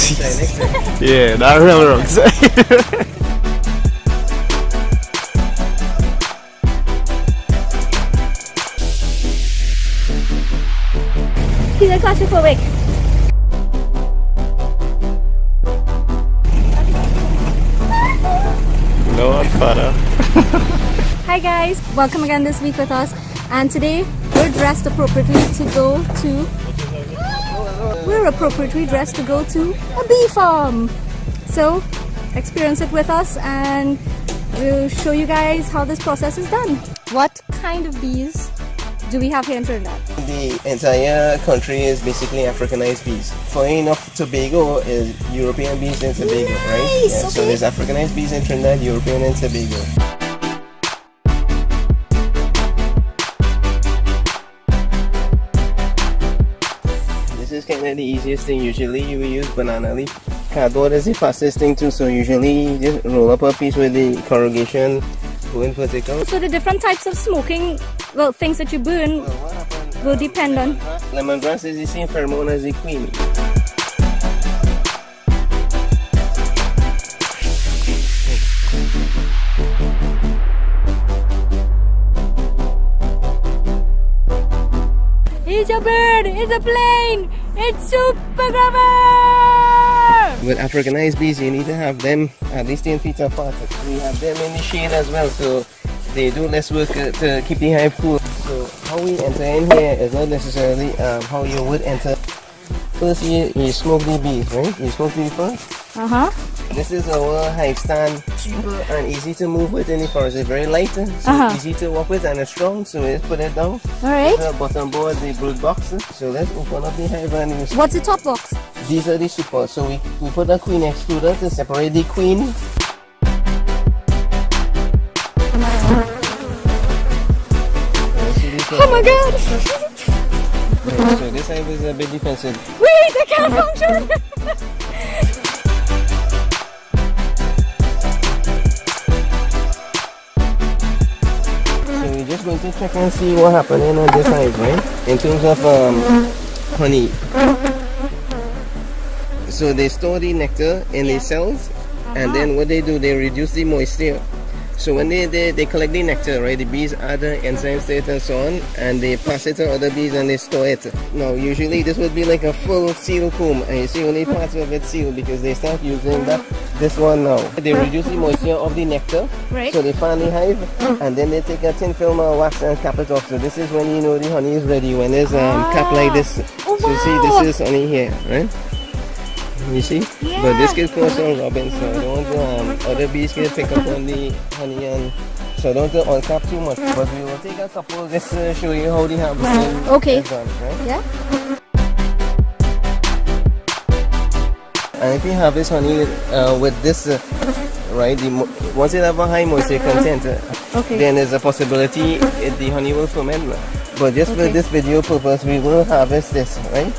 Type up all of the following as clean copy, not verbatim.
Yeah, that real wrong side. He's a claustrophobic. No one father. Hi guys, welcome again this week with us, and today we're dressed appropriately to go to a bee farm. So experience it with us and we'll show you guys how this process is done. What kind of bees do we have here in Trinidad? The entire country is basically Africanized bees. Funny enough, Tobago is European bees in Tobago, right? Nice, Yeah, okay. so there's Africanized bees in Trinidad, European in Tobago. This is kind of the easiest thing. Usually you will use banana leaf. Cardboard is the fastest thing too, so usually you just roll up a piece with the corrugation, go in vertical. So the different types of smoking, well, things that you burn will depend on. Lemongrass is the same pheromone as the queen. It's a bird, it's a plane, it's super grabber! With Africanized bees, you need to have them at least 10 feet apart. We have them in the shade as well, so they do less work to keep the hive cool. So how we enter in here is not necessarily how you would enter. First you smoke the bees, right? You smoke the first. This is our hive stand. Super and easy to move with in the forest. It's very light, so easy to walk with, and it's strong, so we just put it down. Alright. The bottom board, the brood box. So let's open up the hive and you What's the top box? these are the supports. So we put a queen excluder to separate the queen. Oh my god! So this hive is a bit defensive. Wait, I can't function! So we're just going to check and see what happened in this hive, right? In terms of honey. So they store the nectar in the cells, and then what they do, they reduce the moisture. So when they collect the nectar, right, the bees add the enzymes to it and so on, and they pass it to other bees and they store it. Now usually this would be like a full seal comb, and you see only parts of it sealed because they start using this one now. They reduce the moisture of the nectar, Right. so they fan the hive, and then they take a tin film wax and cap it off. So this is when you know the honey is ready, when there's cap like this. Oh, So you see wow. this is honey here, right? You see? Yeah. But this could cause some robins, so I don't want other bees can pick up on the honey, and so I don't want to uncap too much. But we will take a couple just to show you how the harvesting Okay. is done, right? Yeah? And if you harvest honey with this, right, once it have a high moisture content, Okay. then there's a possibility the honey will ferment. But just for Okay. this video purpose, we will harvest this, right?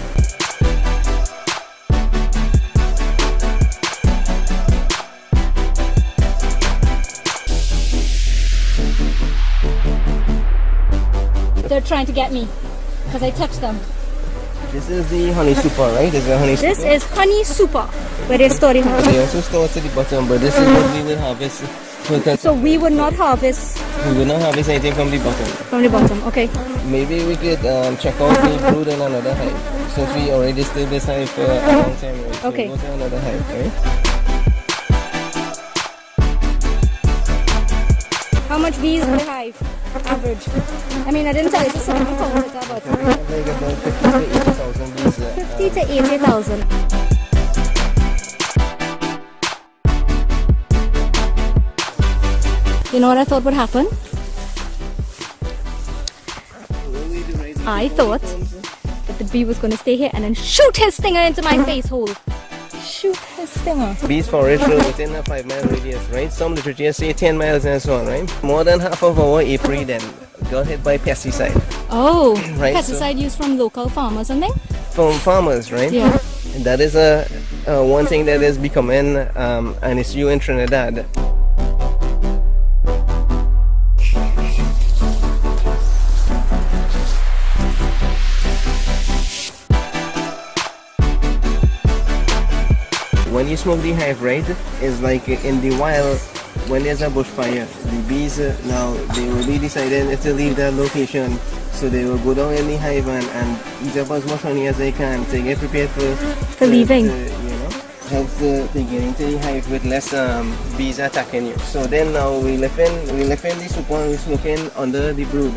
They're trying to get me because I touched them. This is the honey super, right? This is a honey super. This is honey super, where they store the honey. They also store to the bottom, but this is what we will harvest. So we would not harvest We will not harvest anything from the bottom. from the bottom, okay? Maybe we could check out the brood in another hive, since we already stayed this hive for a long time. Right? So Okay. go to another hive, right? How much bees per hive? Average. I mean, I didn't tell you to sit on the but We have like about 50 to 80,000 bees. 50 to 80,000. You know what I thought would happen? I thought that the bee was going to stay here and then shoot his stinger into my face hole. Shoot his stinger. Bees forage within a 5-mile radius, right? Some literature say 10 miles and so on, right? More than half of our apiary then got hit by pesticide. Oh, Right, pesticide used from local farmers, something? From farmers, right? Yeah. And that is one thing that is becoming an issue in Trinidad. you smoke the hive, right, it's like in the wild, when there's a bushfire, the bees now they will be deciding to leave that location. So they will go down in the hive and eat up as much honey as they can to get prepared for leaving. Helps to get into the hive with less bees attacking you. So then now we lift in the super and we smoke in under the brood.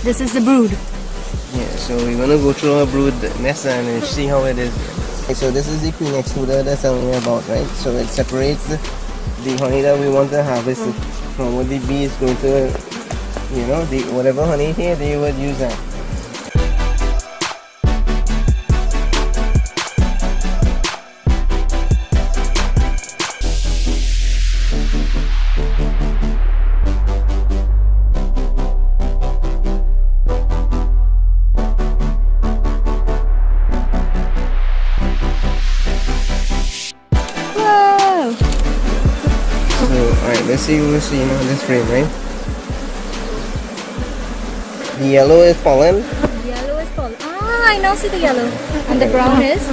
This is the brood. Yeah, so we're gonna go through our brood nest and see how it is. Okay, so this is the queen extruder that's telling me about, right? So it separates the honey that we want to harvest from what the bee is going to, the whatever honey here they would use that. Let's see what's seen on this frame, right? The yellow is pollen. Yellow is pollen. Ah, I now see the yellow. And the brown is?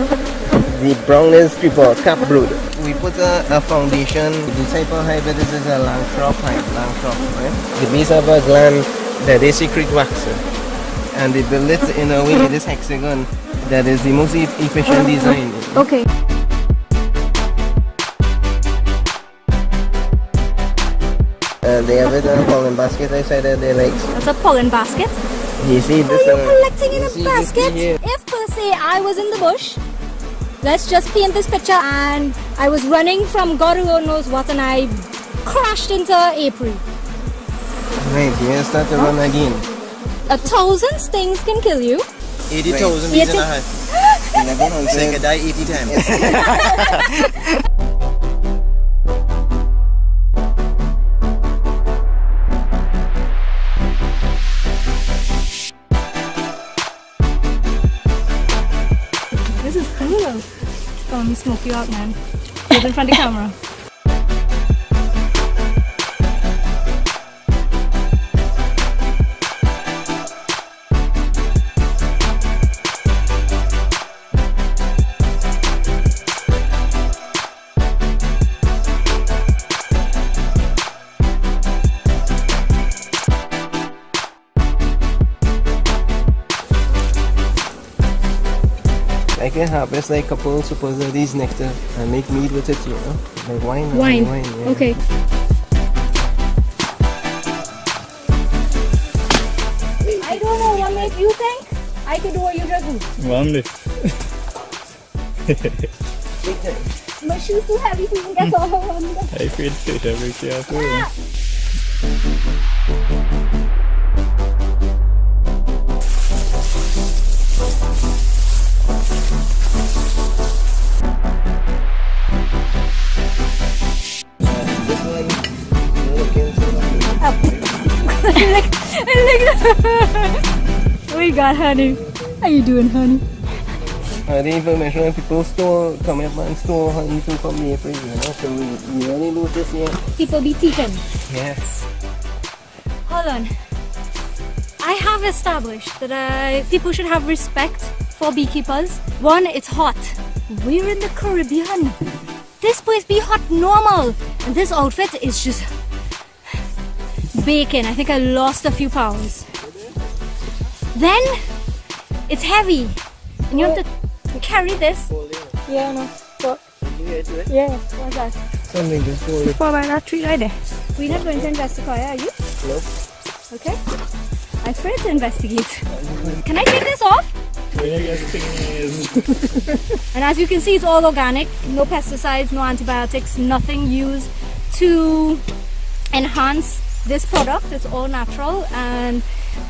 The brown is pupa, cap brood. We put a foundation. The type of hive this is a Langstroth hive, right? The bees have a gland that they secrete wax. And they build it in a way, this hexagon, that is the most efficient design. Okay. They have it in a pollen basket outside of their legs. That's a pollen basket? You see this? Are you collecting in a basket? If per se I was in the bush, let's just paint this picture, and I was running from God who knows what and I crashed into April. Right, you start to run again. 1,000 stings can kill you. 80,000 bees in a hive. 1100. So you can die 80 times. This is cool. Let me smoke you out, man. Get in front of the camera. I can harvest like a couple suppose of these nectar and make mead with it, like wine. Wine. Yeah. Okay. I don't know what make you think I could do what you just do. Warmly. Big time. My shoes too heavy to even get all on them. I feed fish every day too. This one, look into We got honey. How you doing, honey? the information when people come up and store honey from the April, so we really lose this year. People be teaching. Yes. Hold on. I have established that people should have respect for beekeepers. One, it's hot. We're in the Caribbean. This place be hot normal. And this outfit is just baking. I think I lost a few pounds. Then, it's heavy. And you have to carry this. Yeah, no. What? Yeah, what's that? Something just hold it. For my that tree right there. We're not going to investigate, are you? Nope. Okay. I'm afraid to investigate. Can I take this off? And as you can see, it's all organic. No pesticides, no antibiotics, nothing used to enhance this product. It's all natural, and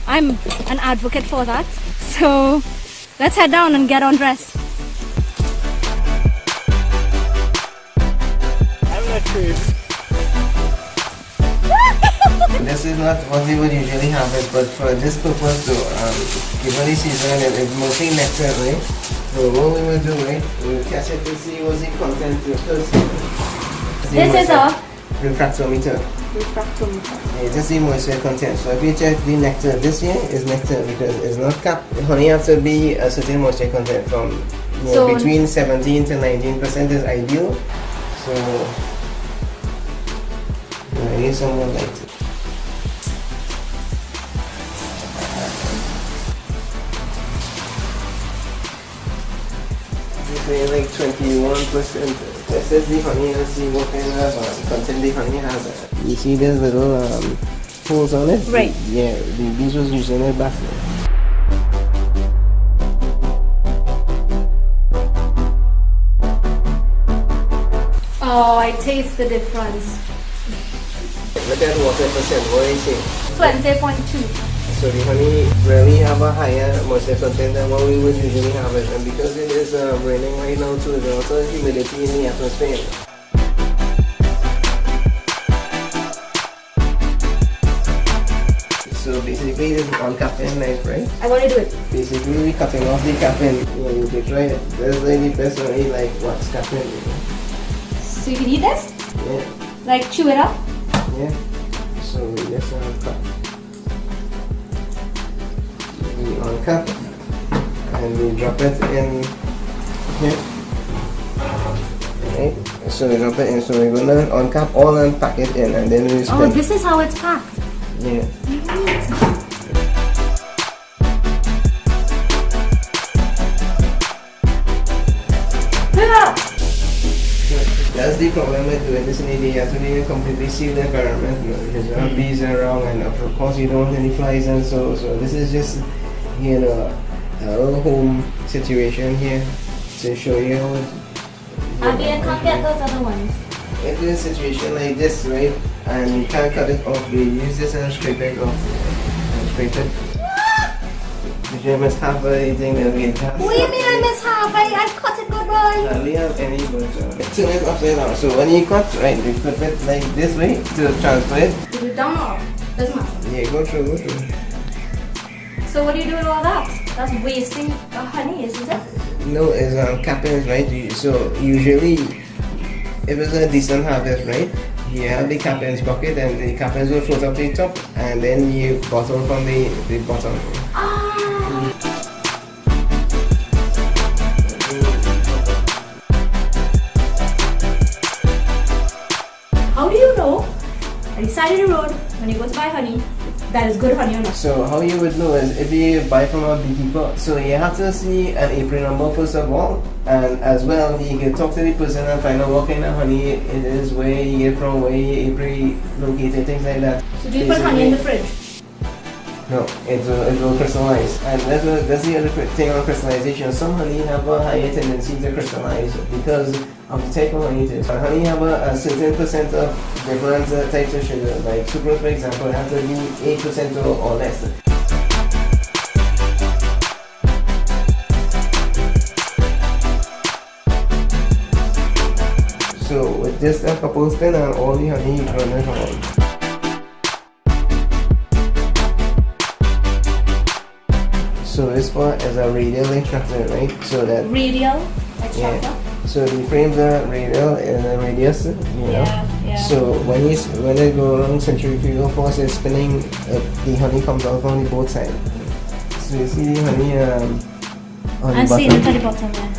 I'm an advocate for that. So let's head down and get undressed. I'm not crazy. This is not what we would usually harvest, but for this purpose, given the season, it's mostly nectar, right? So what we will do, right? We'll catch it to see what's the content first. This is a refractometer. refractum. It's just the moisture content. So if you check the nectar, this here is nectar because it's not capped. Honey has to be a certain moisture content from So- between 17 to 19% is ideal. So I need someone like this. Say like 21%. This is the honey and see what kind of content the honey has. You see there's little holes on it? Right. Yeah, the bees was using it back then. Oh, I taste the difference. Look at water percent, what do you think? 20.2. So the honey really have a higher moisture content than what we would usually have it. And because it is raining right now too, there's also humidity in the atmosphere. So basically this is uncapping knife, right? I want to do it. Basically we cutting off the capping. You can try it. That's like the best honey like wax capping. So you can eat this? Yeah. Like chew it up? Yeah. So we just cut. We uncap and we drop it in here. Okay. So we drop it in. So we're gonna uncap all and pack it in, and then we spin. Oh, this is how it's packed. Yeah. That's the problem with doing this in India. You have to be a completely sealed environment, because there are bees around, and of course you don't want any flies, and so this is just, you know, a little home situation here to show you how it. I can't get those other ones. If in a situation like this, right, and you can't cut it off, you use this and scrape it off. And scrape it. Did you miss half of anything that we have? What do you mean I missed half? I cut it good, boy. We have any, but turn it upside down. So when you cut, right, you put it like this way to transfer it. Put it down or doesn't matter. Yeah, go through. So what do you do with all that? That's wasting honey, isn't it? No, it's cappings, right? So usually, if it's a decent harvest, right, you have the cappings bucket, and the cappings will float up to the top, and then you bottle from the bottom. Ah. How do you know at the side of the road when you go to buy honey that is good honey or not? So how you would know is if you buy from a beekeeper. So you have to see an April number first of all, and as well you can talk to the person and find out what kind of honey it is, where you get from, where you April located, things like that. So do you put honey in the fridge? No, it will crystallize, and that's the other thing on crystallization. Some honey have a higher tendency to crystallize because of the type of honey it is. Honey have a certain percent of different types of sugar, like sucrose for example, has to be 8% or less. So with just a couple spin and all the honey running around. So this part is a radial extractor, right? So that Radial extractor? yeah. So the frames are radial and the radius, you know. Yeah. So when it go around centrifugal force is spinning, the honey comes out on the both sides. So you see the honey on I'm the seeing it bottom. at the bottom there.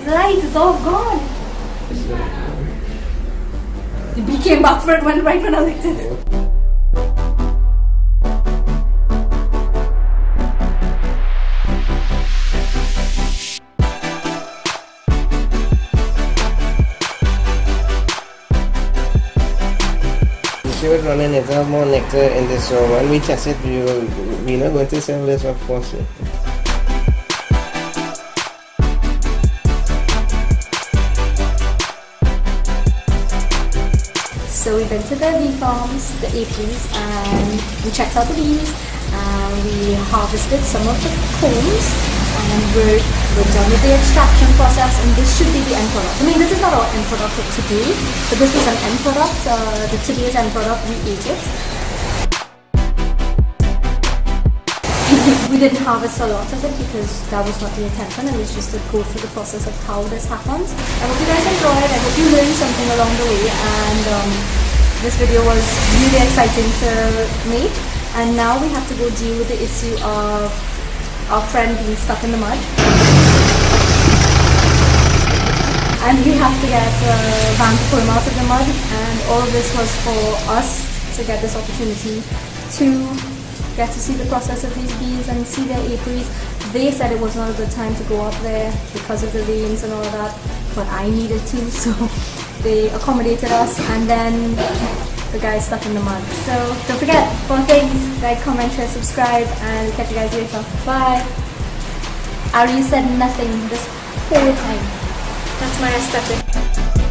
The light is all gone. The bee came back for it right when I licked it. We're running it have more nectar in this, so when we test it, we're not going to sell this, of course. So we went to the bee farms, the apiaries, and we checked out the bees, and we harvested some of the combs, and we're done with the extraction process, and this should be the end product. I mean, this is not our end product of today, but this was an end product. The today's end product, we ate it. We didn't harvest a lot of it because that was not the intention. It was just to go through the process of how this happens. I hope you guys enjoyed. I hope you learned something along the way, and this video was really exciting to make. And now we have to go deal with the issue of our friend being stuck in the mud. And we have to get a van to pull him out of the mud, and all of this was for us to get this opportunity to get to see the process of these bees and see their apiaries. They said it was not a good time to go up there because of the rains and all that, but I needed to, so they accommodated us, and then the guy stuck in the mud. So don't forget, 4 things: like, comment, share, subscribe, and catch you guys later. Bye. Ari said nothing this whole time. That's my aesthetic.